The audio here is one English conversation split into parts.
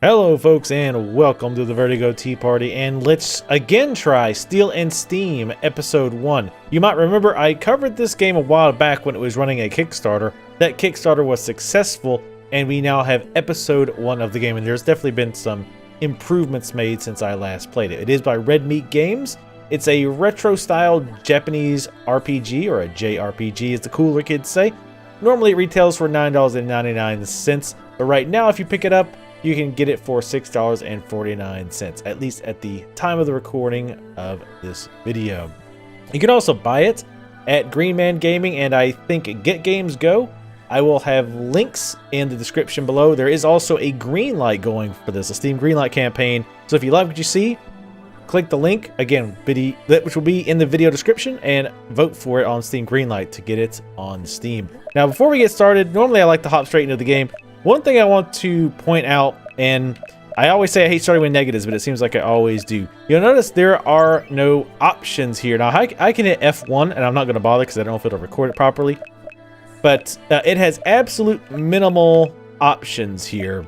Hello folks and welcome to the Vertigo Tea Party, and let's again try Steel and Steam Episode 1. You might remember I covered this game a while back when it was running a Kickstarter. That Kickstarter was successful and we now have Episode 1 of the game, and there's definitely been some improvements made since I last played it. It is by Red Meat Games. It's a retro style Japanese RPG, or a JRPG as the cooler kids say. Normally it retails for $9.99, but right now if you pick it up you can get it for $6.49, at least at the time of the recording of this video. You can also buy it at Green Man Gaming and I think Get Games Go. I will have links in the description below. There is also a green light going for this, a Steam Greenlight campaign. So if you like what you see, click the link, again, which will be in the video description, and vote for it on Steam Greenlight to get it on Steam. Now, before we get started, normally I like to hop straight into the game. One thing I want to point out, and I always say I hate starting with negatives, but it seems like I always do. You'll notice there are no options here. Now, I can hit F1, and I'm not going to bother because I don't know if it'll record it properly. But it has absolute minimal options here.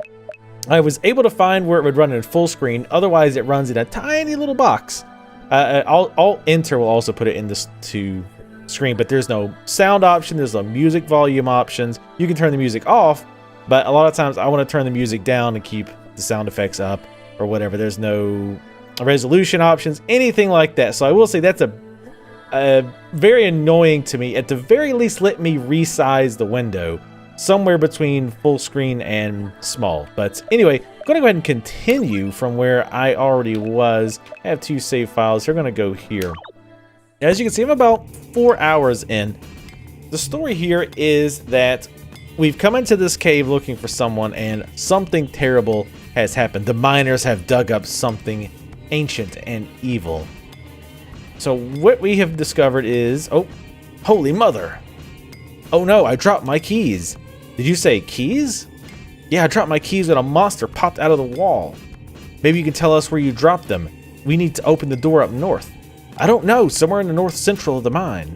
I was able to find where it would run in full screen. Otherwise, it runs in a tiny little box. Alt Enter will also put it in this to screen, but there's no sound option. There's no music volume options. You can turn the music off. But a lot of times I want to turn the music down and keep the sound effects up or whatever. There's no resolution options, anything like that. So I will say that's a very annoying to me. At the very least, let me resize the window somewhere between full screen and small. But anyway, I'm going to go ahead and continue from where I already was. I have two save files. We're going to go here. As you can see, I'm about 4 hours in. The story here is that we've come into this cave looking for someone, and something terrible has happened. The miners have dug up something ancient and evil. So what we have discovered is... Oh, holy mother. Oh no, I dropped my keys. Did you say keys? Yeah, I dropped my keys when a monster popped out of the wall. Maybe you can tell us where you dropped them. We need to open the door up north. I don't know, somewhere in the north central of the mine.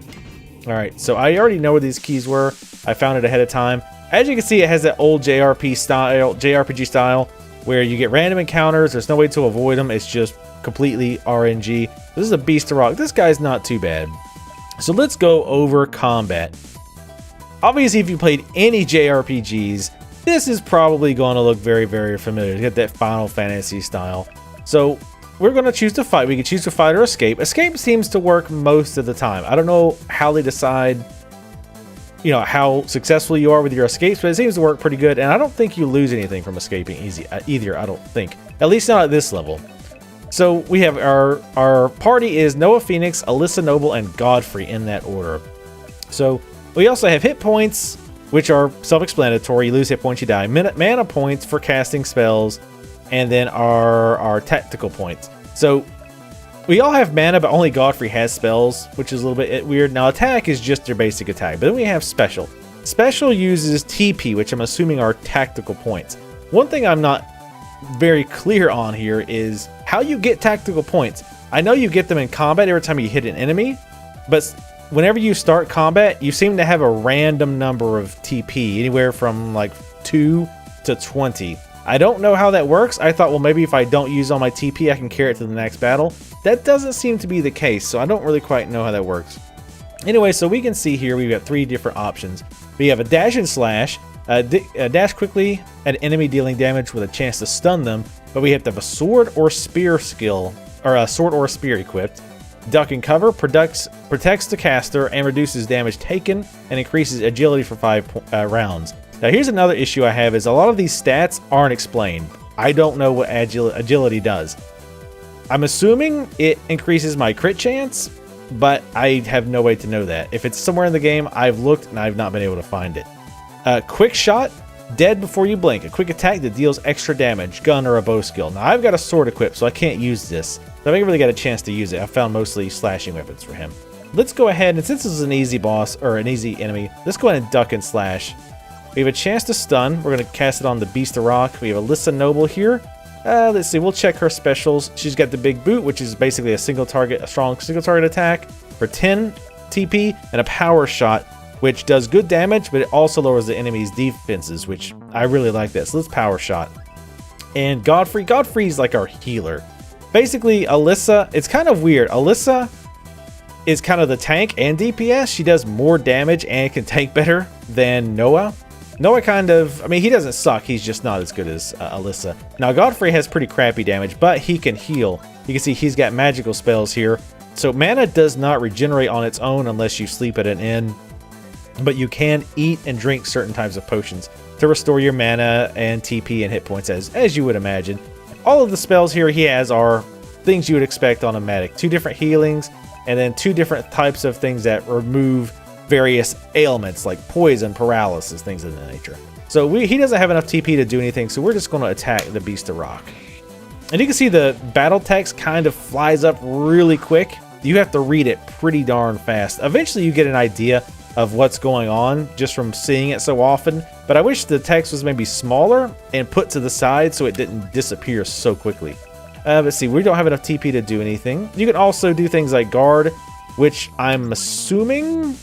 Alright, so I already know where these keys were. I found it ahead of time. As you can see, it has that old JRPG style where you get random encounters. There's no way to avoid them. It's just completely RNG. This is a beast of rock. This guy's not too bad. So let's go over combat. Obviously, if you played any JRPGs, this is probably going to look very, very familiar. You get that Final Fantasy style. So we're going to choose to fight. We can choose to fight or escape. Escape seems to work most of the time. I don't know how they decide, you know, how successful you are with your escapes, but it seems to work pretty good. And I don't think you lose anything from escaping either. I don't think, at least not at this level. So we have our party is Noah Phoenix, Alyssa Noble, and Godfrey in that order. So we also have hit points, which are self-explanatory. You lose hit points, you die. Mana points for casting spells, and then our tactical points. So we all have mana, but only Godfrey has spells, which is a little bit weird. Now, attack is just your basic attack, but then we have special. Special uses TP, which I'm assuming are tactical points. One thing I'm not very clear on here is how you get tactical points. I know you get them in combat every time you hit an enemy, but whenever you start combat, you seem to have a random number of TP, anywhere from like 2 to 20. I don't know how that works. I thought, well, maybe if I don't use all my TP, I can carry it to the next battle. That doesn't seem to be the case, so I don't really quite know how that works. Anyway, so we can see here we've got 3 different options. We have a dash and slash, dash quickly at enemy dealing damage with a chance to stun them, but we have to have a sword or spear skill, or a sword or spear equipped. Duck and cover protects the caster and reduces damage taken and increases agility for 5 rounds. Now here's another issue I have is a lot of these stats aren't explained. I don't know what agility does. I'm assuming it increases my crit chance, but I have no way to know that. If it's somewhere in the game, I've looked and I've not been able to find it. Quick shot, dead before you blink. A quick attack that deals extra damage, gun or a bow skill. Now I've got a sword equipped, so I can't use this. So I haven't really got a chance to use it. I found mostly slashing weapons for him. Let's go ahead, and since this is an easy boss, or an easy enemy, let's go ahead and duck and slash. We have a chance to stun. We're going to cast it on the Beast of Rock. We have Alyssa Noble here. Let's see, we'll check her specials. She's got the Big Boot, which is basically a strong single target attack for 10 TP, and a Power Shot, which does good damage, but it also lowers the enemy's defenses, which I really like this. So let's Power Shot. and Godfrey. Godfrey's like our healer. Basically, Alyssa, it's kind of weird. Alyssa is kind of the tank and DPS. She does more damage and can tank better than Noah. Noah kind of, I mean, he doesn't suck. He's just not as good as Alyssa. Now, Godfrey has pretty crappy damage, but he can heal. You can see he's got magical spells here. So mana does not regenerate on its own unless you sleep at an inn. But you can eat and drink certain types of potions to restore your mana and TP and hit points as you would imagine. All of the spells here he has are things you would expect on a medic. 2 different healings, and then 2 different types of things that remove various ailments like poison, paralysis, things of that nature. So he doesn't have enough TP to do anything, so we're just going to attack the Beast of Rock. And you can see the battle text kind of flies up really quick. You have to read it pretty darn fast. Eventually you get an idea of what's going on just from seeing it so often, but I wish the text was maybe smaller and put to the side so it didn't disappear so quickly. Let's see, we don't have enough TP to do anything. You can also do things like guard, which I'm assuming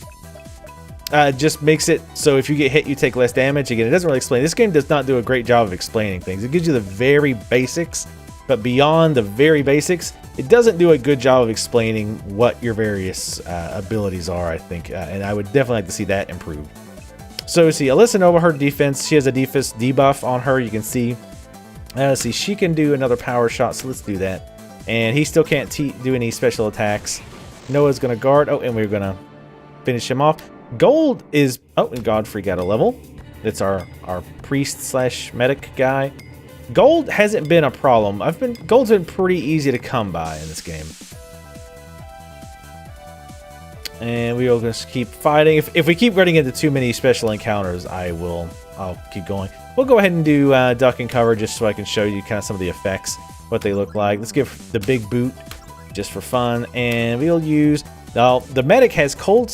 just makes it so if you get hit, you take less damage. Again, it doesn't really explain. This game does not do a great job of explaining things. It gives you the very basics, but beyond the very basics, it doesn't do a good job of explaining what your various abilities are, I think, and I would definitely like to see that improved. So see, Alyssa Nova, her defense, she has a defense debuff on her, you can see. Let's see, she can do another power shot, so let's do that. And he still can't do any special attacks. Noah's going to guard. Oh, and we're going to finish him off. Gold is... Oh, and Godfrey got a level. It's our priest slash medic guy. Gold hasn't been a problem. Gold's been pretty easy to come by in this game. And we will just keep fighting. If we keep running into too many special encounters, I'll keep going. We'll go ahead and do duck and cover just so I can show you kind of some of the effects, what they look like. Let's give the big boot just for fun. And we'll use... Now, the medic has Cold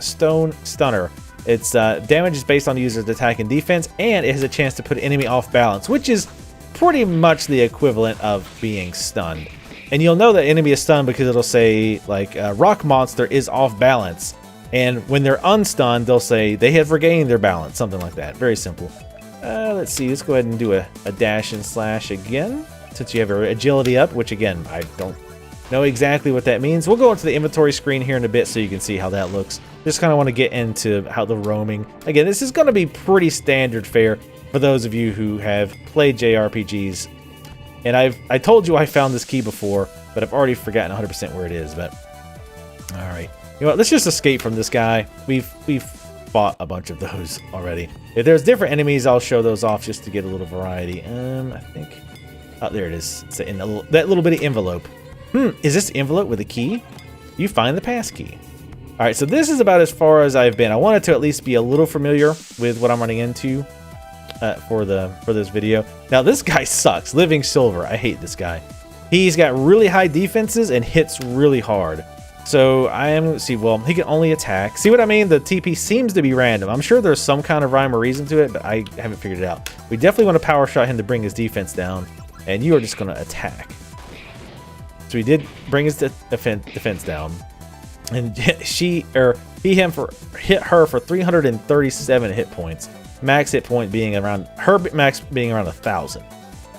Stone Stunner. Its damage is based on the user's attack and defense, and it has a chance to put an enemy off balance, which is pretty much the equivalent of being stunned. And you'll know that enemy is stunned because it'll say, like, rock monster is off balance. And when they're unstunned, they'll say they have regained their balance, something like that. Very simple. Let's see, let's go ahead and do a dash and slash again, since you have your agility up, which again, I don't know exactly what that means. We'll go into the inventory screen here in a bit so you can see how that looks. Just kind of want to get into how the roaming. Again, this is going to be pretty standard fare for those of you who have played JRPGs. And I told you I found this key before, but I've already forgotten 100% where it is. But all right, you know what? Let's just escape from this guy. We've fought a bunch of those already. If there's different enemies, I'll show those off just to get a little variety. I think. Oh, there it is. It's in that little bitty envelope. Is this envelope with a key? You find the pass key. All right, so this is about as far as I've been. I wanted to at least be a little familiar with what I'm running into for this video. Now, this guy sucks. Living Silver. I hate this guy. He's got really high defenses and hits really hard. So well, he can only attack. See what I mean? The TP seems to be random. I'm sure there's some kind of rhyme or reason to it, but I haven't figured it out. We definitely want to power shot him to bring his defense down, and you are just going to attack. So he did bring his defense down. And hit her for 337 hit points. Max hit point being around 1,000.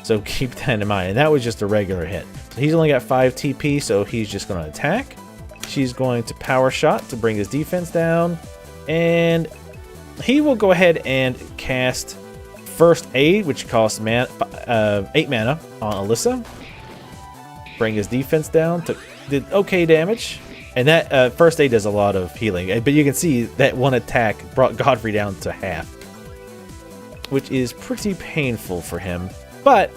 So keep that in mind. And that was just a regular hit. So he's only got 5 TP, so he's just going to attack. She's going to power shot to bring his defense down. And he will go ahead and cast First Aid, which costs 8 mana on Alyssa. Bring his defense down. Did okay damage. And that First Aid does a lot of healing. But you can see that one attack brought Godfrey down to half, which is pretty painful for him. But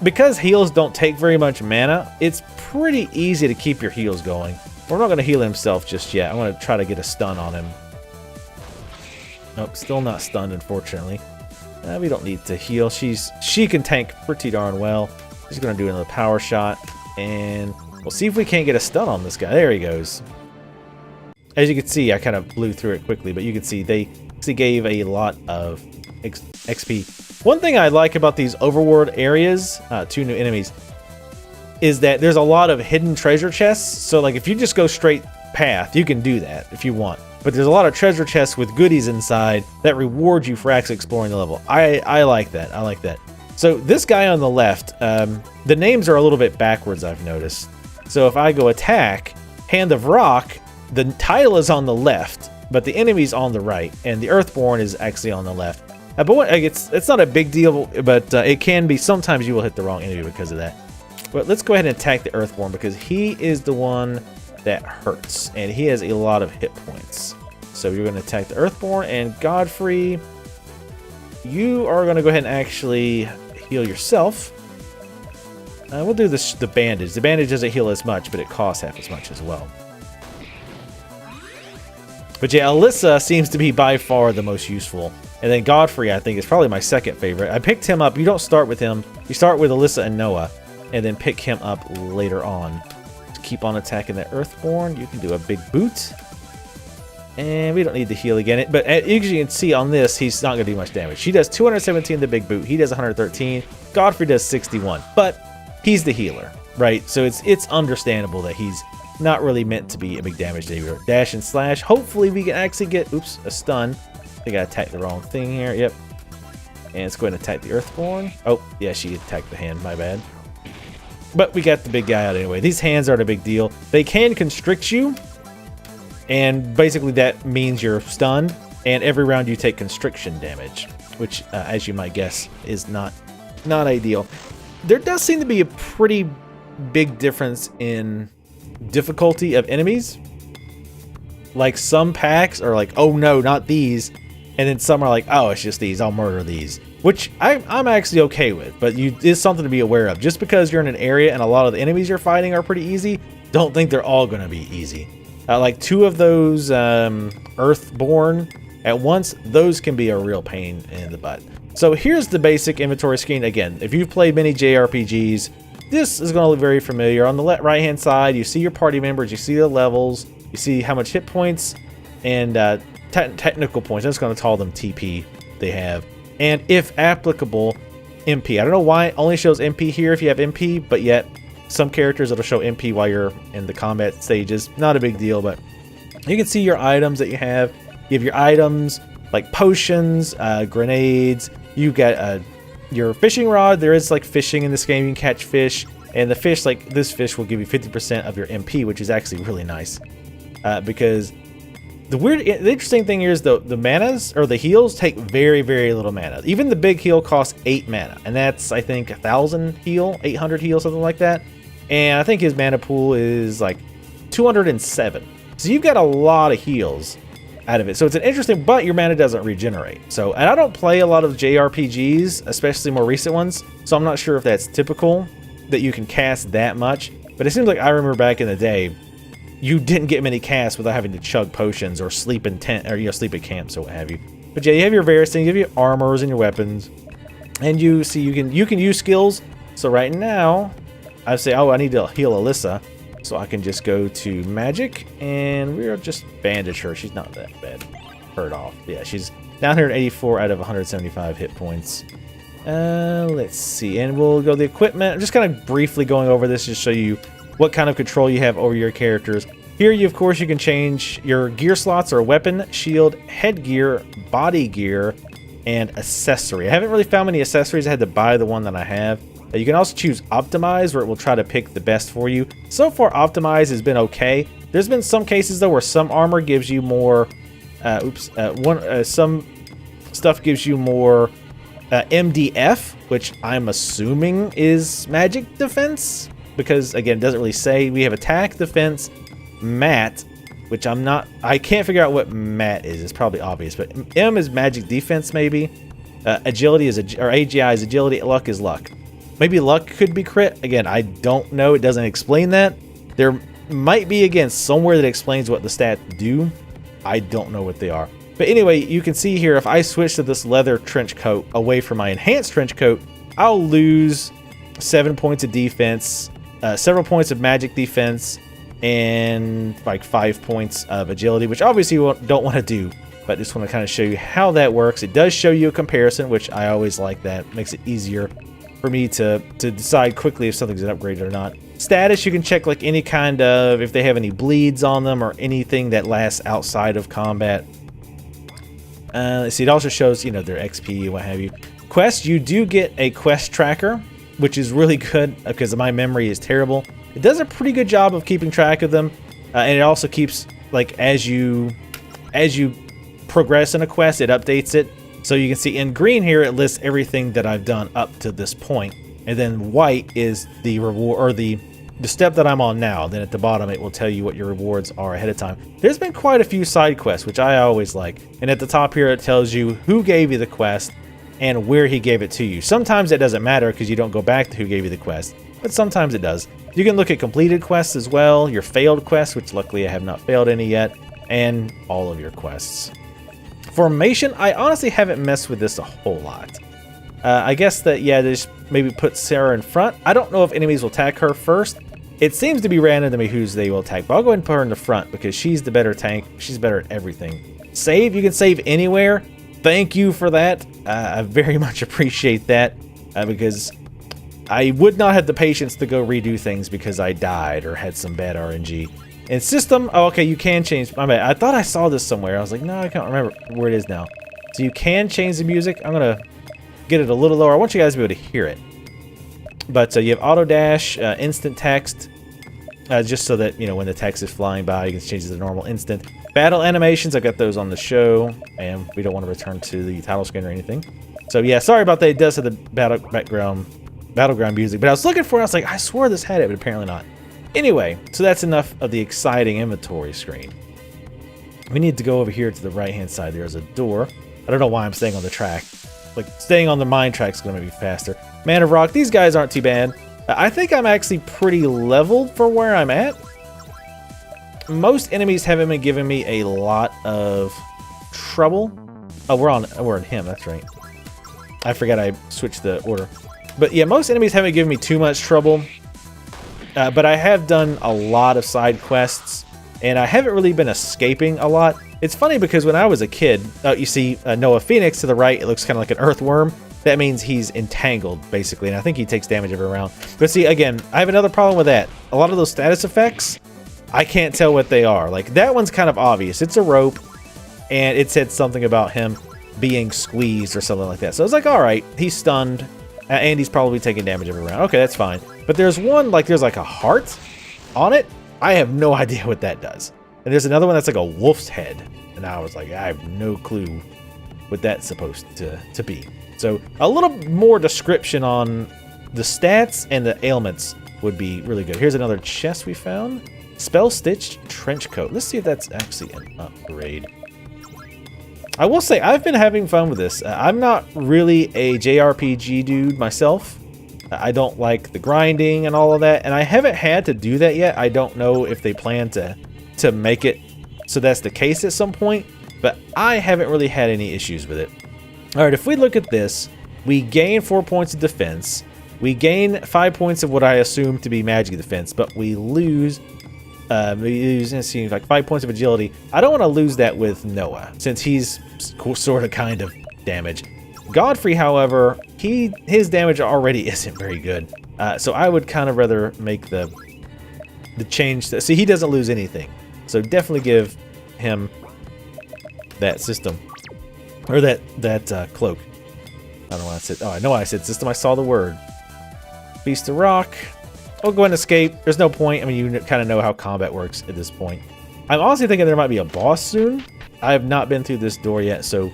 because heals don't take very much mana, it's pretty easy to keep your heals going. We're not going to heal himself just yet. I want to try to get a stun on him. Nope, still not stunned, unfortunately. We don't need to heal. She can tank pretty darn well. She's going to do another power shot, and we'll see if we can't get a stun on this guy. There he goes. As you can see, I kind of blew through it quickly, but you can see they gave a lot of XP. One thing I like about these overworld areas, 2 new enemies, is that there's a lot of hidden treasure chests. So like if you just go straight path, you can do that if you want. But there's a lot of treasure chests with goodies inside that reward you for actually exploring the level. I like that. I like that. So this guy on the left, the names are a little bit backwards, I've noticed. So if I go attack, Hand of Rock, the title is on the left, but the enemy's on the right, and the Earthborn is actually on the left. But it's not a big deal, but it can be. Sometimes you will hit the wrong enemy because of that. But let's go ahead and attack the Earthborn because he is the one that hurts, and he has a lot of hit points. So you're going to attack the Earthborn, and Godfrey, you are going to go ahead and actually heal yourself. We'll do the bandage. The bandage doesn't heal as much, but it costs half as much as well. But yeah, Alyssa seems to be by far the most useful. And then Godfrey, I think, is probably my second favorite. I picked him up. You don't start with him. You start with Alyssa and Noah, and then pick him up later on. To keep on attacking the Earthborn, you can do a big boot. And we don't need to heal again. But as you can see on this, he's not going to do much damage. She does 217 the big boot. He does 113. Godfrey does 61. But he's the healer, right? So it's understandable that he's not really meant to be a big damage dealer. Dash and slash. Hopefully we can actually get, oops, a stun. I think I attacked the wrong thing here. Yep. And let's go ahead and attack the Earthborn. Oh, yeah, she attacked the hand. My bad. But we got the big guy out anyway. These hands aren't a big deal. They can constrict you. And basically that means you're stunned. And every round you take constriction damage. Which, as you might guess, is not ideal. There does seem to be a pretty big difference in difficulty of enemies. Like some packs are like, oh no, not these. And then some are like, oh, it's just these. I'll murder these. Which I'm actually okay with. But it's something to be aware of. Just because you're in an area and a lot of the enemies you're fighting are pretty easy, don't think they're all going to be easy. Like 2 of those Earthborn at once, those can be a real pain in the butt. So here's the basic inventory screen. Again, if you've played many JRPGs, this is going to look very familiar. On the right-hand side, you see your party members, you see the levels, you see how much hit points and technical points. I'm just going to call them TP they have. And if applicable, MP. I don't know why it only shows MP here if you have MP, but yet some characters it'll show MP while you're in the combat stages. Not a big deal, but you can see your items that you have. You have your items like potions, grenades. You got your fishing rod. There is like fishing in this game. You can catch fish, and the fish, like this fish, will give you 50% of your MP, which is actually really nice. Because the interesting thing here is the manas or the heals take very, very little mana. Even the big heal costs 8 mana, and that's I think 1,000 heal, 800 heal, something like that. And I think his mana pool is like 207. So you've got a lot of heals out of it. So it's an interesting, but your mana doesn't regenerate. So, and I don't play a lot of JRPGs, especially more recent ones. So I'm not sure if that's typical that you can cast that much. But it seems like I remember back in the day, you didn't get many casts without having to chug potions or sleep in tent or sleep at camp, so what have you. But yeah, you have your various things. You have your armors and your weapons, and you see you can use skills. So right now, I say, oh, I need to heal Alyssa, so I can just go to magic and we'll just bandage her. She's not that bad. Hurt off. Yeah, she's down here at 84 out of 175 hit points. Let's see, and we'll go to the equipment. I'm just kind of briefly going over this to show you what kind of control you have over your characters. Here, of course, you can change your gear slots or weapon, shield, headgear, body gear, and accessory. I haven't really found many accessories. I had to buy the one that I have. You can also choose Optimize, where it will try to pick the best for you. So far, Optimize has been okay. There's been some cases, though, where some armor gives you more... some stuff gives you more MDF, which I'm assuming is magic defense. Because, again, it doesn't really say. We have attack, defense, mat, which I can't figure out what mat is. It's probably obvious, but M is magic defense, maybe. Agility is, or AGI is agility, luck is luck. Maybe luck could be crit. Again, I don't know. It doesn't explain that. There might be, again, somewhere that explains what the stats do. I don't know what they are. But anyway, you can see here, if I switch to this leather trench coat away from my enhanced trench coat, I'll lose 7 points of defense, several points of magic defense, and like 5 points of agility, which obviously you don't want to do, but just want to kind of show you how that works. It does show you a comparison, which I always like that. Makes it easier for me to decide quickly if something's an upgrade or not. Status, you can check like any kind of, if they have any bleeds on them or anything that lasts outside of combat. Let's see, it also shows, their XP, what have you. Quest, you do get a quest tracker, which is really good because my memory is terrible. It does a pretty good job of keeping track of them, and it also keeps, like, as you progress in a quest, it updates it. So you can see in green here, it lists everything that I've done up to this point. And then white is the reward, or the step that I'm on now. Then at the bottom, it will tell you what your rewards are ahead of time. There's been quite a few side quests, which I always like. And at the top here, it tells you who gave you the quest and where he gave it to you. Sometimes it doesn't matter because you don't go back to who gave you the quest, but sometimes it does. You can look at completed quests as well, your failed quests, which luckily I have not failed any yet, and all of your quests. Formation, I honestly haven't messed with this a whole lot. I guess that, yeah, they just maybe put Sarah in front. I don't know if enemies will attack her first. It seems to be random to me who's they will attack, but I'll go ahead and put her in the front because she's the better tank. She's better at everything. Save, you can save anywhere. Thank you for that. I very much appreciate that because I would not have the patience to go redo things because I died or had some bad RNG. And system, oh, okay, you can change. My bad. I thought I saw this somewhere. I was like, no, I can't remember where it is now. So you can change the music. I'm going to get it a little lower. I want you guys to be able to hear it. But you have auto dash, instant text, just so that, you know, when the text is flying by, you can change it to normal instant. Battle animations, I've got those on the show, and we don't want to return to the title screen or anything. So yeah, sorry about that. It does have the battleground music, but I was looking for it. I was like, I swore this had it, but apparently not. Anyway, so that's enough of the exciting inventory screen. We need to go over here to the right-hand side. There's a door. I don't know why I'm staying on the track. Like, staying on the mine track is going to be faster. Man of Rock, these guys aren't too bad. I think I'm actually pretty leveled for where I'm at. Most enemies haven't been giving me a lot of trouble. Oh, we're on him, that's right. I forgot I switched the order. But yeah, most enemies haven't given me too much trouble. But I have done a lot of side quests, and I haven't really been escaping a lot. It's funny because when I was a kid, you see Noah Phoenix to the right, it looks kind of like an earthworm. That means he's entangled, basically, and I think he takes damage every round. But see, again, I have another problem with that. A lot of those status effects, I can't tell what they are. Like, that one's kind of obvious. It's a rope, and it said something about him being squeezed or something like that. So I was like, all right, he's stunned, and he's probably taking damage every round. Okay, that's fine. But there's one, like, there's like a heart on it. I have no idea what that does. And there's another one that's like a wolf's head. And I was like, I have no clue what that's supposed to be. So a little more description on the stats and the ailments would be really good. Here's another chest we found. Spell Stitched Trench Coat. Let's see if that's actually an upgrade. I will say, I've been having fun with this. I'm not really a JRPG dude myself. I don't like the grinding and all of that, and I haven't had to do that yet. I don't know if they plan to make it so that's the case at some point, but I haven't really had any issues with it. All right, if we look at this, we gain 4 points of defense. We gain 5 points of what I assume to be magic defense, but we lose, let's see, like 5 points of agility. I don't want to lose that with Noah, since he's sort of kind of damage. Godfrey, however, his damage already isn't very good. So I would kind of rather make the change. See, he doesn't lose anything. So definitely give him that system. Or that cloak. I don't know why I said... Oh, I know why I said system. I saw the word. Beast of Rock. We'll go ahead and escape. There's no point. I mean, you kind of know how combat works at this point. I'm honestly thinking there might be a boss soon. I have not been through this door yet, so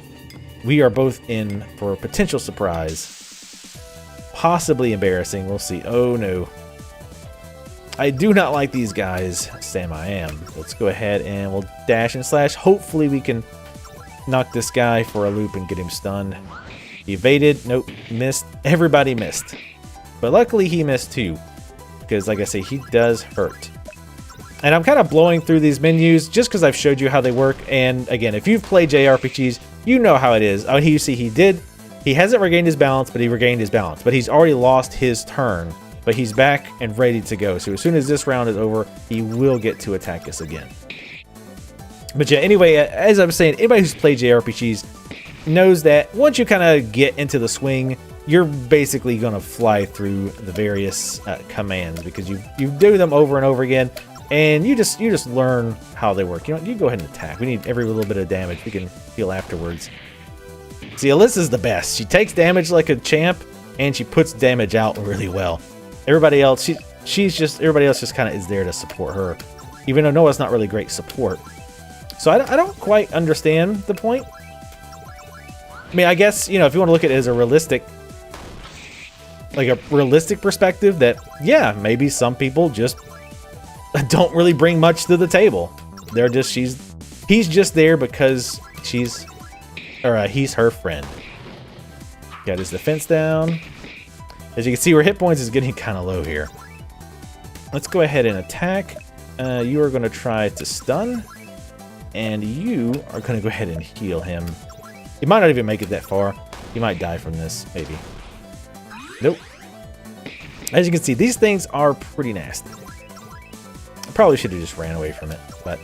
we are both in for a potential surprise. Possibly embarrassing. We'll see. Oh, no. I do not like these guys. Sam, I am. Let's go ahead and we'll dash and slash. Hopefully we can knock this guy for a loop and get him stunned. He evaded. Nope. Missed. Everybody missed. But luckily he missed too. Because like I say, he does hurt. And I'm kind of blowing through these menus just because I've showed you how they work. And again, if you've played JRPGs, you know how it is. Oh, you see he hasn't regained his balance, but he regained his balance. But he's already lost his turn. But he's back and ready to go. So as soon as this round is over, he will get to attack us again. But yeah, anyway, as I was saying, anybody who's played JRPGs knows that once you kind of get into the swing, you're basically going to fly through the various commands because you do them over and over again, and you just learn how they work. You know, you go ahead and attack. We need every little bit of damage we can heal afterwards. See, Alyssa's the best. She takes damage like a champ, and she puts damage out really well. Everybody else, everybody else just kind of is there to support her. Even though Noah's not really great support. So I don't quite understand the point. I mean, I guess, you know, if you want to look at it as a realistic, like a realistic perspective, that, yeah, maybe some people just don't really bring much to the table. They're just, he's just there because he's her friend. Got his defense down. As you can see, our hit points is getting kind of low here. Let's go ahead and attack. You are going to try to stun. And you are going to go ahead and heal him. You might not even make it that far. You might die from this, maybe. Nope. As you can see, these things are pretty nasty. I probably should have just ran away from it, but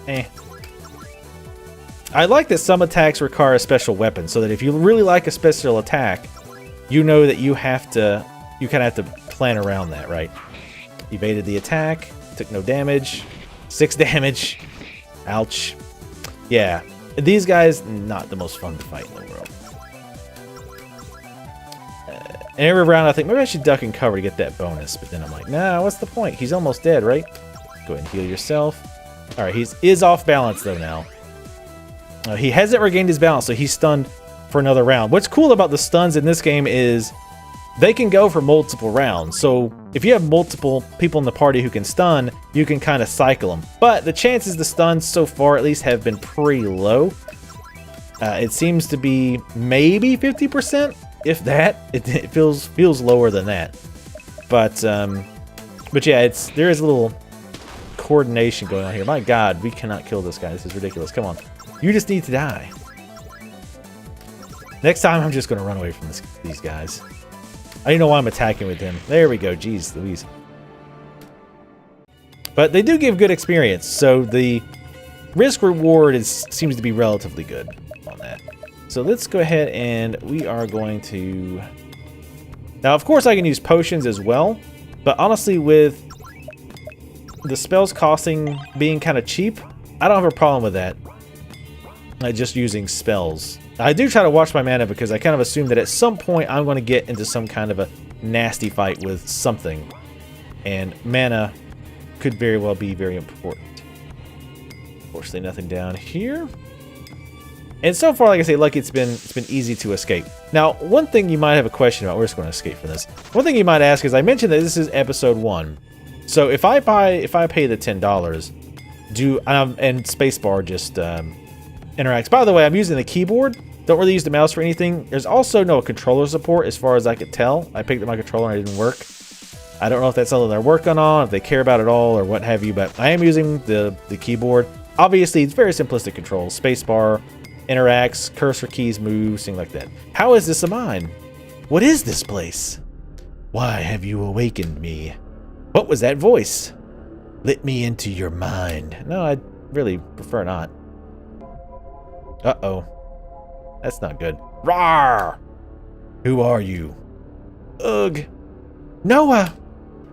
eh. I like that some attacks require a special weapon, so that if you really like a special attack, you know that you kind of have to plan around that, right? Evaded the attack, took no damage, 6 damage. Ouch. Yeah, these guys, not the most fun to fight in the world. And every round I think, maybe I should duck and cover to get that bonus, but then I'm like, nah, what's the point? He's almost dead, right? Go ahead and heal yourself. Alright, he is off balance though now. He hasn't regained his balance, so he's stunned for another round. What's cool about the stuns in this game is they can go for multiple rounds. So if you have multiple people in the party who can stun, you can kind of cycle them. But the chances the stuns so far at least have been pretty low. It seems to be maybe 50%, if that. It feels lower than that. But yeah, there is a little coordination going on here. My God, we cannot kill this guy. This is ridiculous. Come on. You just need to die. Next time, I'm just going to run away from these guys. I don't know why I'm attacking with him. There we go. Jeez Louise. But they do give good experience, so the risk-reward seems to be relatively good on that. So let's go ahead and we are going to... Now, of course, I can use potions as well, but honestly, with the spells being kind of cheap, I don't have a problem with that. Just using spells. I do try to watch my mana because I kind of assume that at some point I'm going to get into some kind of a nasty fight with something. And mana could very well be very important. Fortunately, nothing down here. And so far, like I say, it's been easy to escape. Now, one thing you might have a question about, we're just going to escape from this. One thing you might ask is, I mentioned that this is episode 1. So if I pay the $10, and spacebar just interacts. By the way, I'm using the keyboard. Don't really use the mouse for anything. There's also no controller support as far as I could tell. I picked up my controller and it didn't work. I don't know if that's something they're working on, if they care about it all, or what have you, but I am using the keyboard. Obviously, it's very simplistic controls. Spacebar interacts, cursor keys move, things like that. How is this a mine? What is this place? Why have you awakened me? What was that voice? Let me into your mind. No, I'd really prefer not. Uh-oh. That's not good. Rawr! Who are you? Ugh. Noah!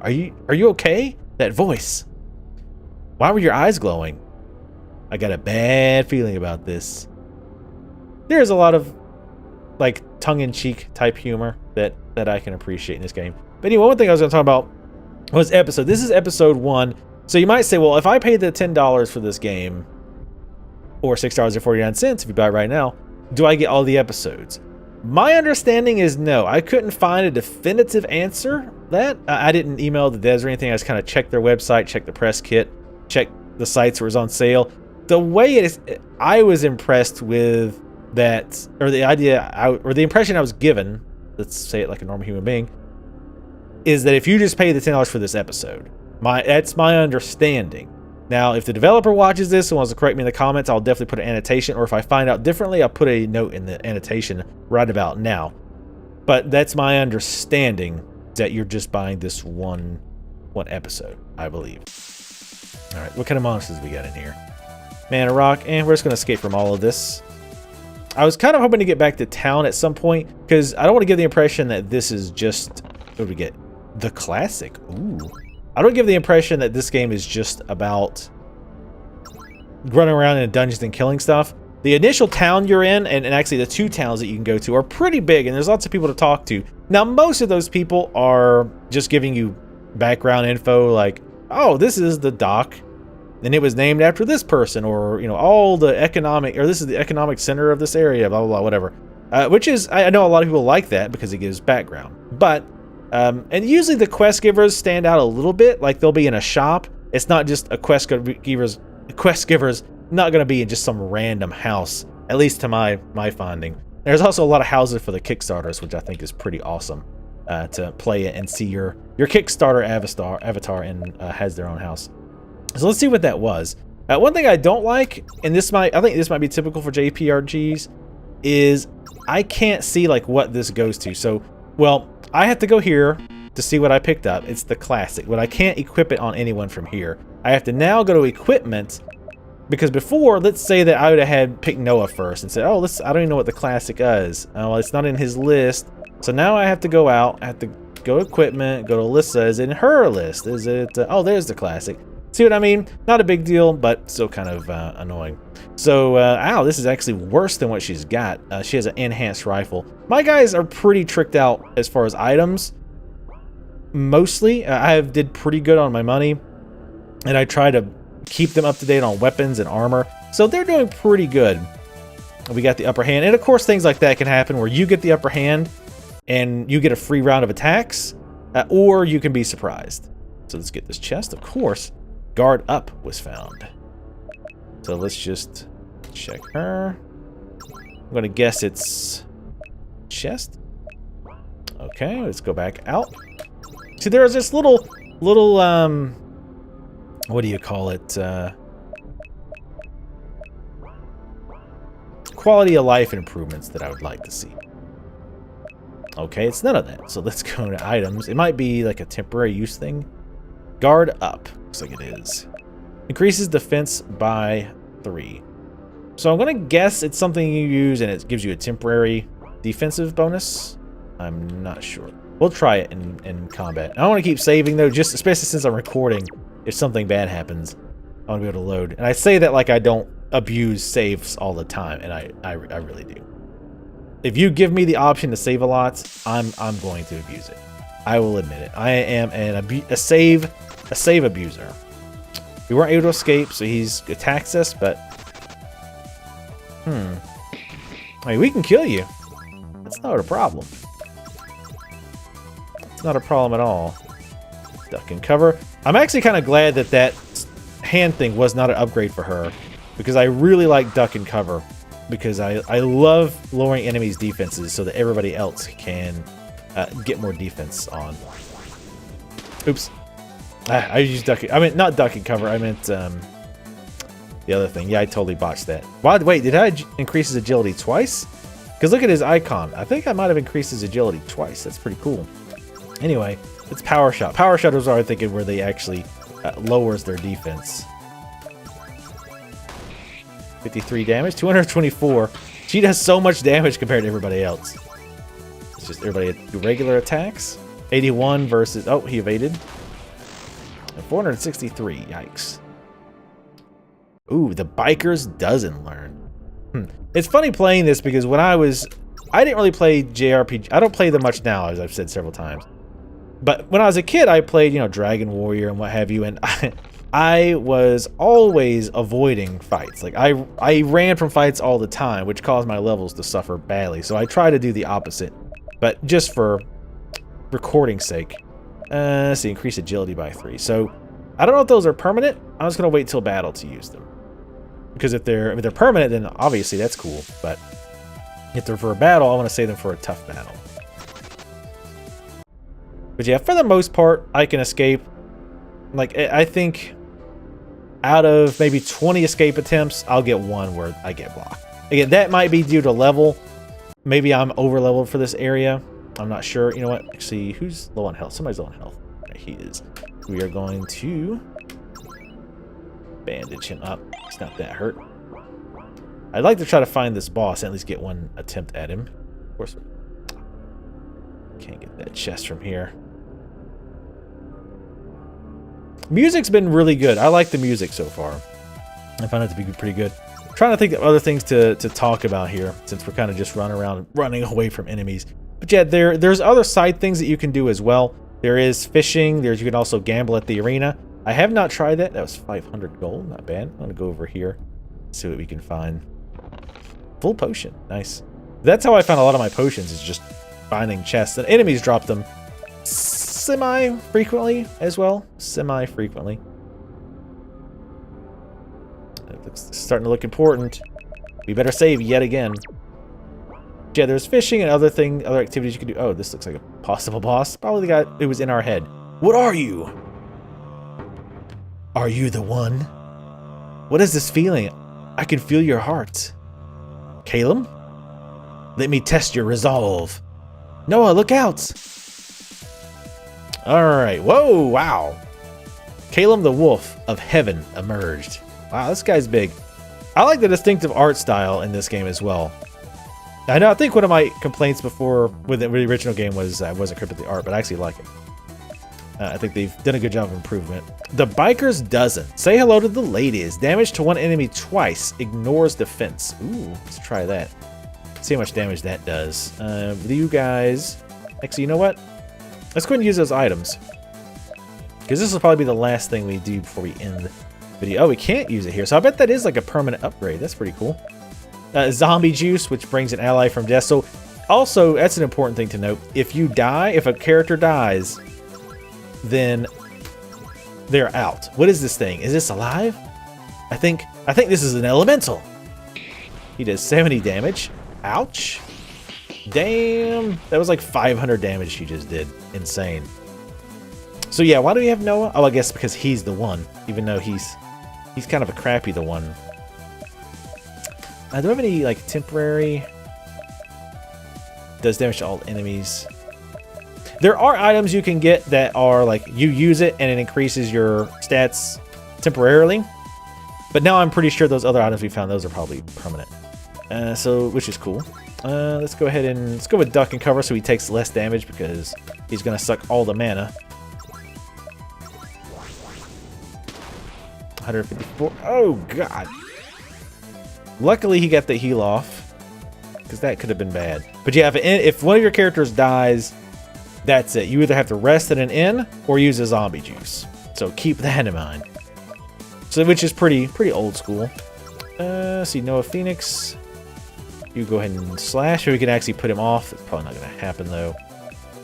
Are you okay? That voice. Why were your eyes glowing? I got a bad feeling about this. There's a lot of, like, tongue-in-cheek type humor that I can appreciate in this game. But anyway, one thing I was going to talk about was episode. This is episode 1. So you might say, well, if I paid the $10 for this game, or $6.49 if you buy it right now, do I get all the episodes? My understanding is no. I couldn't find a definitive answer. That I didn't email the devs or anything. I just kind of checked their website, checked the press kit, checked the sites where it was on sale. The way it is, I was impressed with that, or the idea, or the impression I was given, let's say it like a normal human being, is that if you just pay the $10 for this episode, that's my understanding. Now, if the developer watches this and wants to correct me in the comments, I'll definitely put an annotation, or if I find out differently, I'll put a note in the annotation right about now. But that's my understanding, that you're just buying this one episode, I believe. All right, what kind of monsters we got in here? Man, a rock, and we're just going to escape from all of this. I was kind of hoping to get back to town at some point, because I don't want to give the impression that this is just, what do we get? The classic. Ooh. I don't give the impression that this game is just about running around in dungeons and killing stuff. The initial town you're in, and actually the 2 towns that you can go to, are pretty big, and there's lots of people to talk to. Now, most of those people are just giving you background info, like, oh, this is the dock, and it was named after this person, or, you know, all the economic, or this is the economic center of this area, blah, blah, blah, whatever. Which is, I know a lot of people like that because it gives background. But, and usually the quest givers stand out a little bit, like they'll be in a shop. It's not just a quest giver's not going to be in just some random house, at least to my finding. There's also a lot of houses for the Kickstarters, which I think is pretty awesome to play it and see your Kickstarter avatar and has their own house. So let's see what that was. One thing I don't like, and I think this might be typical for JRPGs, is I can't see like what this goes to. So, well, I have to go here to see what I picked up. It's the classic, but I can't equip it on anyone from here. I have to now go to equipment, because before, let's say that I would have had picked Noah first and said, oh, I don't even know what the classic is. Well, it's not in his list. So now I have to go out, I have to go to equipment, go to Alyssa. Is it in her list? Is it, oh, there's the classic. See what I mean? Not a big deal, but still kind of annoying. So, ow, this is actually worse than what she's got. She has an enhanced rifle. My guys are pretty tricked out as far as items. Mostly, I did pretty good on my money, and I try to keep them up to date on weapons and armor. So they're doing pretty good. We got the upper hand, and of course things like that can happen where you get the upper hand and you get a free round of attacks, or you can be surprised. So let's get this chest, of course. Guard up was found. So let's just check her. I'm gonna guess it's chest. Okay, let's go back out. See, there's this little what do you call it? Quality of life improvements that I would like to see. Okay, it's none of that. So let's go to items. It might be like a temporary use thing. Guard up. Looks like it is. Increases defense by 3. So I'm going to guess it's something you use and it gives you a temporary defensive bonus. I'm not sure. We'll try it in combat. I don't want to keep saving though, just especially since I'm recording. If something bad happens, I want to be able to load. And I say that like I don't abuse saves all the time, and I really do. If you give me the option to save a lot, I'm going to abuse it. I will admit it. I am a save abuser. We weren't able to escape, so he's attacks us, but I mean, we can kill you. That's not a problem. It's not a problem at all. Duck and cover. I'm actually kind of glad that hand thing was not an upgrade for her, because I really like duck and cover, because I love lowering enemies' defenses so that everybody else can get more defense on. Oops. I used duck. I meant not duck and cover. I meant the other thing. Yeah, I totally botched that. Wait, did I increase his agility twice? Because look at his icon. I think I might have increased his agility twice. That's pretty cool. Anyway, it's power shot. Power shot was what I was thinking, where they actually lowers their defense. 53 damage, 224. She does so much damage compared to everybody else. It's just everybody do regular attacks. 81 versus, oh, he evaded. And 463, yikes. Ooh, the biker's doesn't learn. It's funny playing this because when I didn't really play JRPG. I don't play them much now, as I've said several times. But when I was a kid, I played, you know, Dragon Warrior and what have you, and I was always avoiding fights. Like, I ran from fights all the time, which caused my levels to suffer badly. So I try to do the opposite, but just for recording's sake. Let's see, increase agility by 3. So I don't know if those are permanent. I'm just gonna wait till battle to use them, because if they're permanent, then obviously that's cool. But if they're for a battle, I want to save them for a tough battle. But yeah, for the most part, I can escape. Like, I think out of maybe 20 escape attempts, I'll get one where I get blocked. Again, that might be due to level. Maybe I'm over leveled for this area. I'm not sure. You know what? Actually, who's low on health? Somebody's low on health. Okay, he is. We are going to bandage him up. He's not that hurt. I'd like to try to find this boss and at least get one attempt at him. Of course, can't get that chest from here. Music's been really good. I like the music so far. I found it to be pretty good. Trying to think of other things to talk about here, since we're kind of just running away from enemies. But yeah, there's other side things that you can do as well. There is fishing. You can also gamble at the arena. I have not tried that. That was 500 gold. Not bad. I'm gonna go over here, see what we can find. Full potion. Nice. That's how I found a lot of my potions, is just finding chests. And enemies drop them semi-frequently as well. Semi-frequently. It's starting to look important. We better save yet again. Yeah, there's fishing and other activities you can do. Oh, this looks like a possible boss. Probably the guy who was in our head. What are you? Are you the one? What is this feeling? I can feel your heart. Caleb? Let me test your resolve. Noah, look out! Alright, whoa, wow. Caleb the Wolf of Heaven emerged. Wow, this guy's big. I like the distinctive art style in this game as well. I think one of my complaints before with the original game was I wasn't cryptic with the art, but I actually like it. I think they've done a good job of improvement. The Biker's Dozen. Say hello to the ladies. Damage to one enemy twice. Ignores defense. Ooh, let's try that. See how much damage that does. You guys... Actually, you know what? Let's go ahead and use those items. Because this will probably be the last thing we do before we end the video. Oh, we can't use it here. So I bet that is like a permanent upgrade. That's pretty cool. Zombie juice, which brings an ally from death. So also, that's an important thing to note. If you die, if a character dies, then they're out. What is this thing? Is this alive? I think this is an elemental. He does 70 damage. Ouch. Damn. That was like 500 damage he just did. Insane. So yeah, why do we have Noah? Oh, I guess because he's the one, even though he's kind of a crappy the one. Do I have any like temporary? Does damage to all enemies. There are items you can get that are like you use it and it increases your stats temporarily. But now I'm pretty sure those other items we found, those are probably permanent. So which is cool. Let's go ahead and let's go with duck and cover so he takes less damage because he's gonna suck all the mana. 154. Oh god. Luckily he got the heal off because that could have been bad. But yeah, if one of your characters dies, that's it. You either have to rest at an inn or use a zombie juice. So keep that in mind. So which is pretty old school. See, Noah Phoenix. You go ahead and slash, or we can actually put him off. It's probably not going to happen though.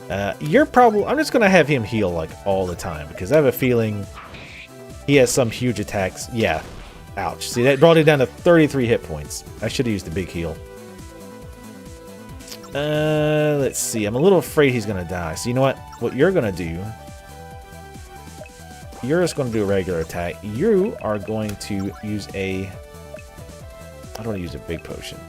I'm just going to have him heal like all the time because I have a feeling he has some huge attacks. Yeah. Ouch. See, that brought it down to 33 hit points. I should have used the big heal. Let's see. I'm a little afraid he's going to die. So you know what? What you're going to do... You're just going to do a regular attack. You are going to use a... I don't want to use a big potion.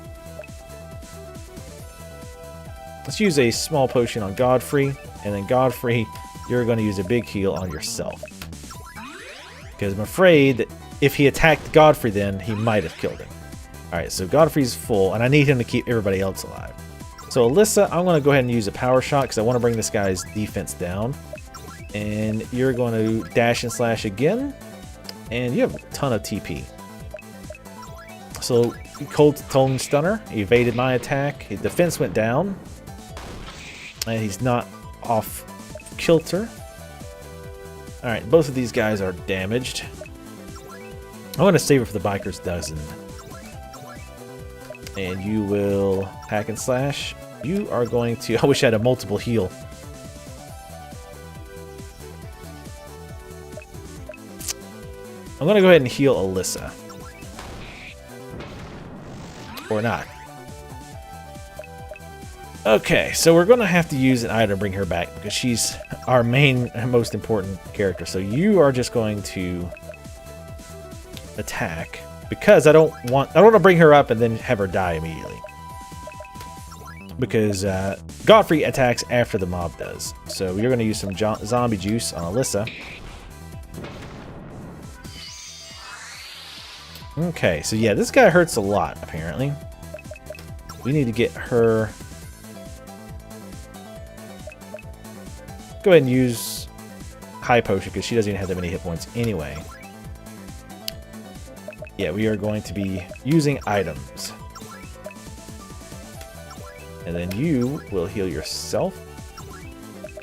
Let's use a small potion on Godfrey. And then Godfrey, you're going to use a big heal on yourself. Because I'm afraid that if he attacked Godfrey then, he might have killed him. Alright, so Godfrey's full, and I need him to keep everybody else alive. So Alyssa, I'm going to go ahead and use a power shot because I want to bring this guy's defense down. And you're going to dash and slash again. And you have a ton of TP. So, Cold Tone Stunner, he evaded my attack. His defense went down. And he's not off kilter. Alright, both of these guys are damaged. I'm going to save it for the Biker's Dozen. And you will hack and slash. You are going to... I wish I had a multiple heal. I'm going to go ahead and heal Alyssa. Or not. Okay, so we're going to have to use an item to bring her back because she's our main, most important character. So you are just going to attack because I don't want to bring her up and then have her die immediately. Because Godfrey attacks after the mob does. So you're going to use some zombie juice on Alyssa. Okay, so yeah, this guy hurts a lot, apparently. We need to get her... Go ahead and use high potion, because she doesn't even have that many hit points anyway. Yeah, we are going to be using items. And then you will heal yourself.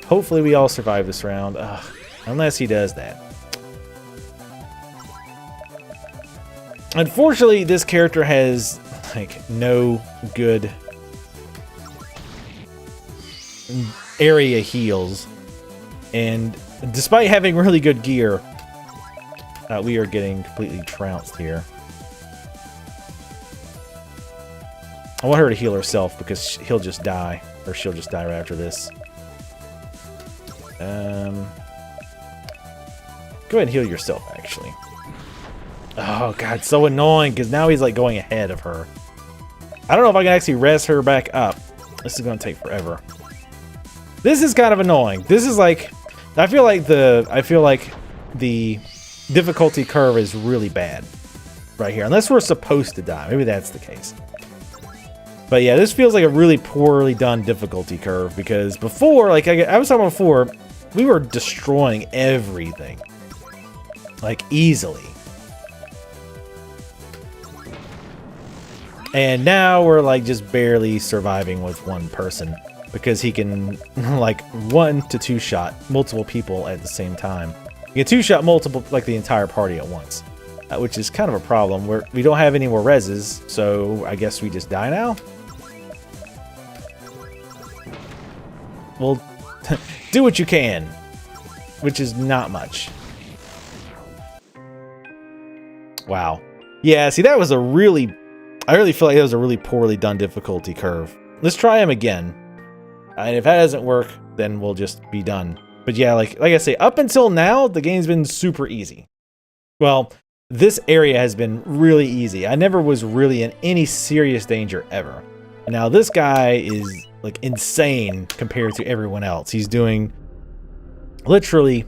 Hopefully we all survive this round. Ugh, unless he does that. Unfortunately, this character has, like, no good area heals. And despite having really good gear, we are getting completely trounced here. I want her to heal herself because he'll just die. Or she'll just die right after this. Go ahead and heal yourself, actually. Oh, God, so annoying, because now he's, like, going ahead of her. I don't know if I can actually res her back up. This is going to take forever. This is kind of annoying. This is, like... I feel like the difficulty curve is really bad right here. Unless we're supposed to die. Maybe that's the case. But, yeah, this feels like a really poorly done difficulty curve, because before, like I was talking about before, we were destroying everything. Like, easily. And now we're like just barely surviving with one person because he can like 1 to 2 shot multiple people at the same time. You can 2-shot multiple, like the entire party at once, which is kind of a problem. We don't have any more reses, so I guess we just die now. Well, do what you can, which is not much. Wow. Yeah, see, that was a really... I really feel like that was a really poorly done difficulty curve. Let's try him again. And if that doesn't work, then we'll just be done. But yeah, like I say, up until now, the game's been super easy. Well, this area has been really easy. I never was really in any serious danger ever. Now this guy is like insane compared to everyone else. He's doing literally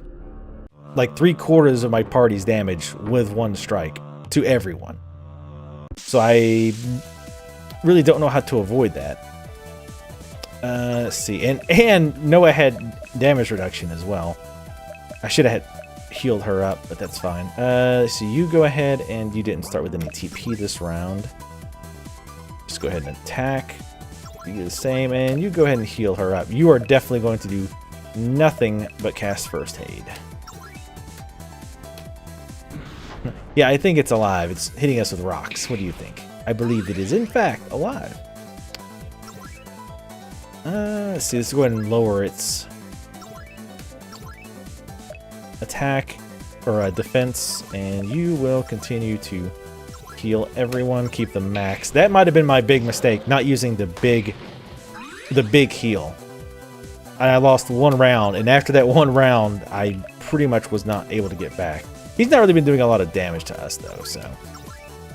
like 3/4 of my party's damage with one strike to everyone. So I really don't know how to avoid that. Let's see. And Noah had damage reduction as well. I should have healed her up, but that's fine. So you go ahead, and you didn't start with any TP this round. Just go ahead and attack. You do the same, and you go ahead and heal her up. You are definitely going to do nothing but cast first aid. Yeah, I think it's alive. It's hitting us with rocks. What do you think? I believe it is, in fact, alive. Let's see. Let's go ahead and lower its attack or defense, and you will continue to heal everyone. Keep them max. That might have been my big mistake, not using the big heal. And I lost 1 round, and after that 1 round, I pretty much was not able to get back. He's not really been doing a lot of damage to us, though, so...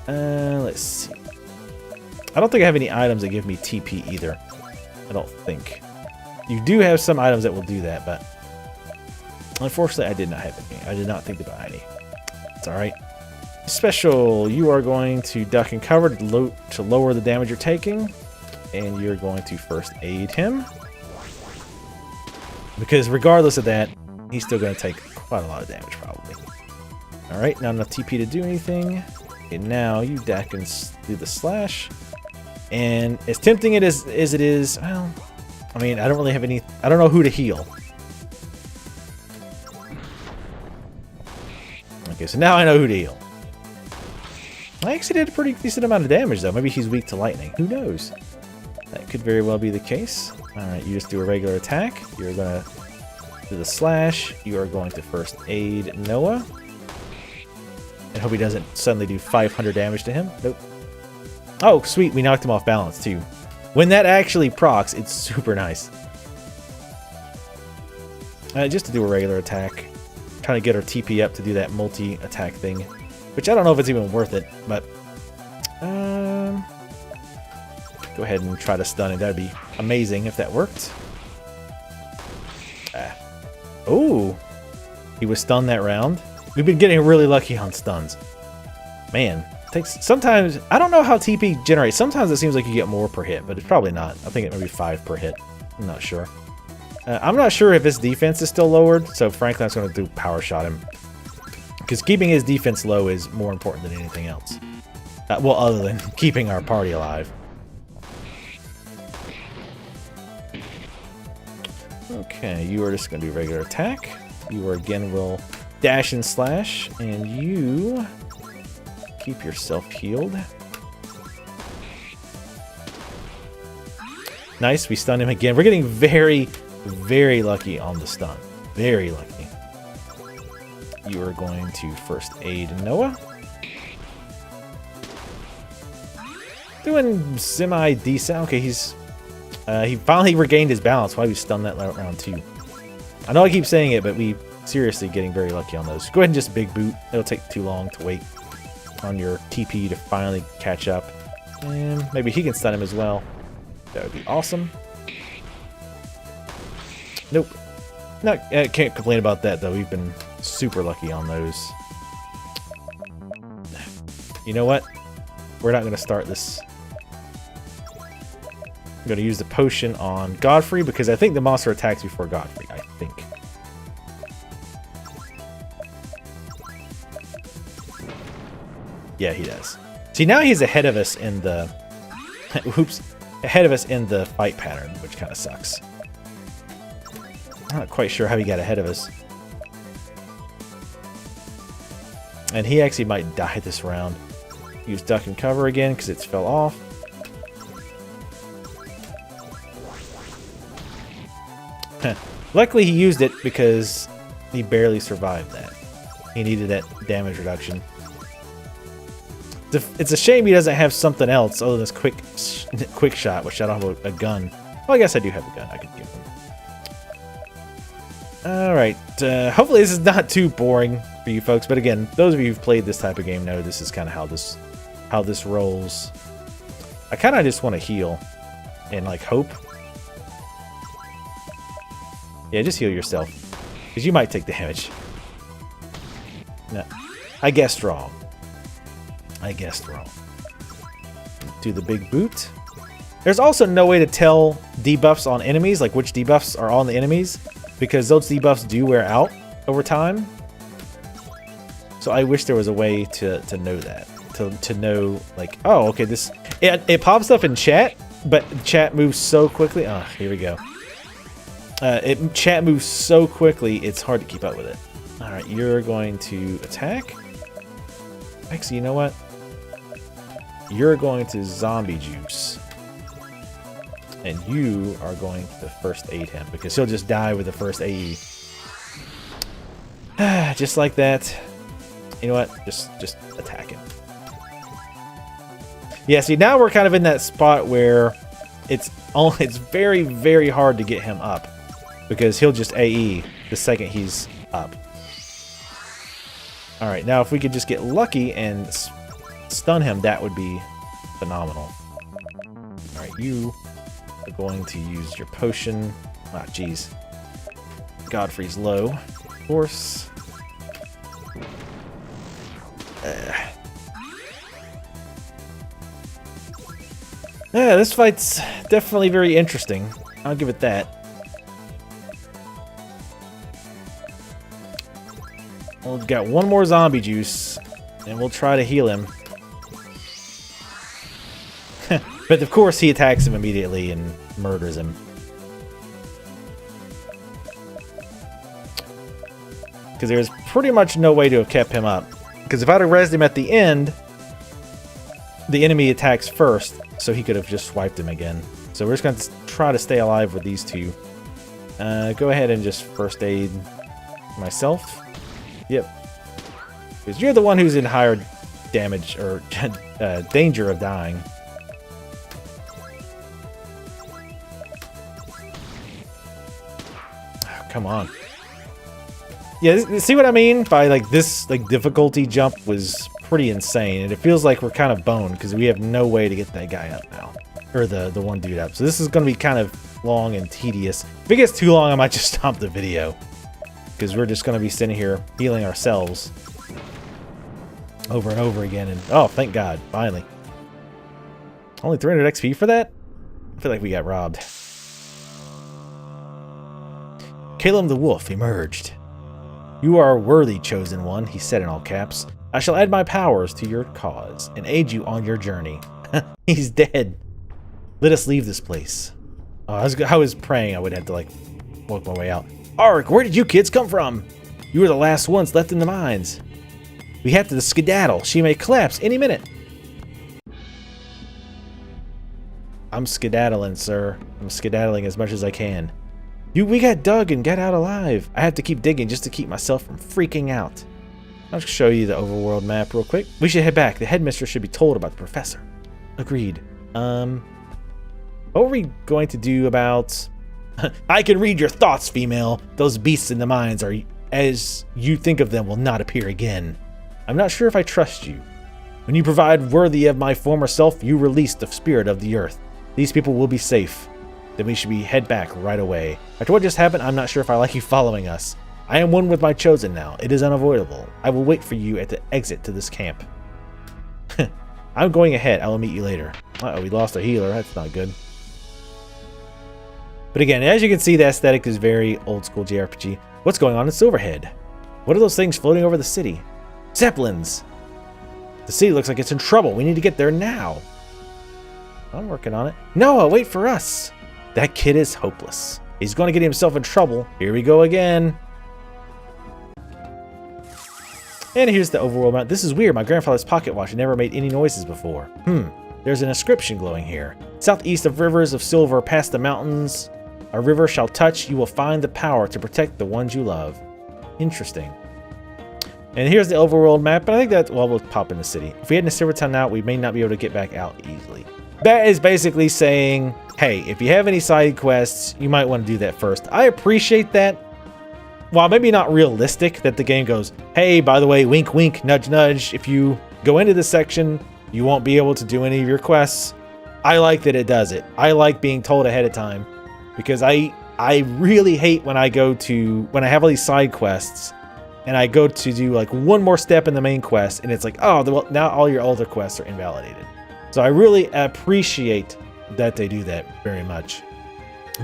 let's see. I don't think I have any items that give me TP either. I don't think. You do have some items that will do that, but... Unfortunately, I did not have any. I did not think about any. It's alright. Special, you are going to duck and cover to lower the damage you're taking. And you're going to first aid him. Because regardless of that, he's still going to take quite a lot of damage, probably. Alright, not enough TP to do anything. Okay, now you duck and do the slash. And as tempting as it is, well, I mean, I don't really have any... I don't know who to heal. Okay, so now I know who to heal. I actually did a pretty decent amount of damage, though. Maybe he's weak to lightning. Who knows? That could very well be the case. Alright, you just do a regular attack. You're going to do the slash. You are going to first aid Noah. And hope he doesn't suddenly do 500 damage to him. Nope. Oh, sweet. We knocked him off balance, too. When that actually procs, it's super nice. Just to do a regular attack. Trying to get our TP up to do that multi-attack thing. Which I don't know if it's even worth it, but... go ahead and try to stun it. That'd be amazing if that worked. Oh! He was stunned that round. We've been getting really lucky on stuns. Man, takes sometimes... I don't know how TP generates. Sometimes it seems like you get more per hit, but it's probably not. I think it may be 5 per hit. I'm not sure. I'm not sure if his defense is still lowered, so frankly, I'm just going to do power shot him. Because keeping his defense low is more important than anything else. Well, other than keeping our party alive. Okay, you are just going to do regular attack. You are again will dash and slash, and you keep yourself healed. Nice, we stun him again. We're getting very, very lucky on the stun. Very lucky. You are going to first aid Noah. Doing semi-decent. Okay, he finally regained his balance while we stunned that round too. I know I keep saying it, but we seriously getting very lucky on those. Go ahead and just big boot. It'll take too long to wait on your TP to finally catch up. And maybe he can stun him as well. That would be awesome. Nope. Can't complain about that though. We've been super lucky on those. You know what? We're not going to start this. I'm going to use the potion on Godfrey because I think the monster attacks before Godfrey. I think. Yeah, he does. See, now he's ahead of us in the... Oops. Ahead of us in the fight pattern, which kind of sucks. I'm not quite sure how he got ahead of us. And he actually might die this round. Use duck and cover again because it fell off. Luckily he used it because he barely survived that. He needed that damage reduction. It's a shame he doesn't have something else other than this quick shot, which I don't have a gun. Well, I guess I do have a gun I could give him. Alright, hopefully this is not too boring for you folks, but again, those of you who've played this type of game know this is kind of how this rolls. I kind of just want to heal and like hope. Yeah, just heal yourself, because you might take damage. No, I guessed wrong. Do the big boot. There's also no way to tell debuffs on enemies, like which debuffs are on the enemies, because those debuffs do wear out over time. So I wish there was a way to know that. To know, like, oh, okay, this... It pops up in chat, but chat moves so quickly. Oh, here we go. Chat moves so quickly, it's hard to keep up with it. Alright, you're going to attack. Actually, you know what? You're going to zombie juice. And you are going to first aid him, because he'll just die with the first AE. Just like that. You know what? Just attack him. Yeah, see, now we're kind of in that spot where it's very, very hard to get him up, because he'll just AE the second he's up. Alright, now if we could just get lucky and stun him, that would be phenomenal. Alright, you are going to use your potion. Ah, jeez. Godfrey's low. Of course. Yeah, this fight's definitely very interesting. I'll give it that. We've got one more zombie juice, and we'll try to heal him. But of course he attacks him immediately and murders him. Because there's pretty much no way to have kept him up. Because if I'd have rezzed him at the end, the enemy attacks first, so he could have just swiped him again. So we're just going to try to stay alive with these two. Go ahead and just first aid myself. Yep. Because you're the one who's in higher damage or danger of dying. Oh, come on. Yeah, see what I mean? By like this difficulty jump was pretty insane, and it feels like we're kind of boned because we have no way to get that guy up now, or the one dude up. So this is going to be kind of long and tedious. If it gets too long, I might just stop the video, because we're just going to be sitting here healing ourselves over and over again. And oh, thank God, finally. Only 300 XP for that? I feel like we got robbed. Caleb the Wolf emerged. You are worthy, chosen one, he said in all caps. I shall add my powers to your cause and aid you on your journey. He's dead. Let us leave this place. Oh, I was praying I would have to, like, work my way out. Ark, where did you kids come from? You were the last ones left in the mines. We have to skedaddle. She may collapse any minute. I'm skedaddling, sir. I'm skedaddling as much as I can. We got dug and got out alive. I have to keep digging just to keep myself from freaking out. I'll just show you the overworld map real quick. We should head back. The headmistress should be told about the professor. Agreed. What were we going to do about... I can read your thoughts, female. Those beasts in the mines are, as you think of them, will not appear again. I'm not sure if I trust you. When you provide worthy of my former self, you release the spirit of the earth. These people will be safe. Then we should head back right away. After what just happened, I'm not sure if I like you following us. I am one with my chosen now. It is unavoidable. I will wait for you at the exit to this camp. I'm going ahead. I will meet you later. Uh-oh, we lost a healer. That's not good. But again, as you can see, the aesthetic is very old school JRPG. What's going on in Silverhead? What are those things floating over the city? Zeppelins! The city looks like it's in trouble. We need to get there now. I'm working on it. Noah, wait for us. That kid is hopeless. He's going to get himself in trouble. Here we go again. And here's the overworld map. This is weird. My grandfather's pocket watch never made any noises before. There's an inscription glowing here. Southeast of rivers of silver, past the mountains, a river shall touch. You will find the power to protect the ones you love. Interesting. And here's the overworld map. But I think that, well, we'll pop in the city. If we head into Silvertown now, we may not be able to get back out easily. That is basically saying, hey, if you have any side quests, you might want to do that first. I appreciate that. While maybe not realistic that the game goes, hey, by the way, wink, wink, nudge, nudge. If you go into this section, you won't be able to do any of your quests. I like that it does it. I like being told ahead of time because I really hate when I have all these side quests and I go to do like one more step in the main quest and it's like, oh, well, now all your older quests are invalidated. So I really appreciate that they do that very much.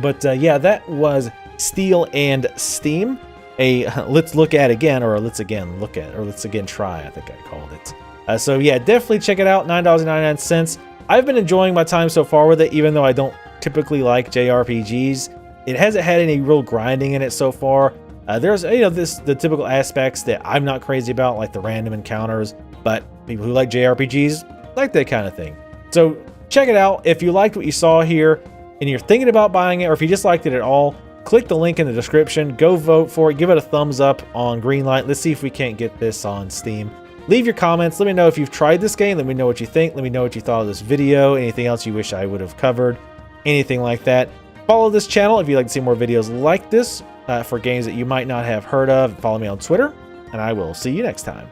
But yeah, that was Steel and Steam. Let's look at again, or let's again look at, or let's again try, I think I called it. So yeah, definitely check it out, $9.99. I've been enjoying my time so far with it, even though I don't typically like JRPGs. It hasn't had any real grinding in it so far. There's, the typical aspects that I'm not crazy about, like the random encounters, but people who like JRPGs like that kind of thing. So check it out. If you liked what you saw here and you're thinking about buying it, or if you just liked it at all, click the link in the description. Go vote for it. Give it a thumbs up on Greenlight. Let's see if we can't get this on Steam. Leave your comments. Let me know if you've tried this game. Let me know what you think. Let me know what you thought of this video. Anything else you wish I would have covered. Anything like that. Follow this channel if you'd like to see more videos like this for games that you might not have heard of. Follow me on Twitter, and I will see you next time.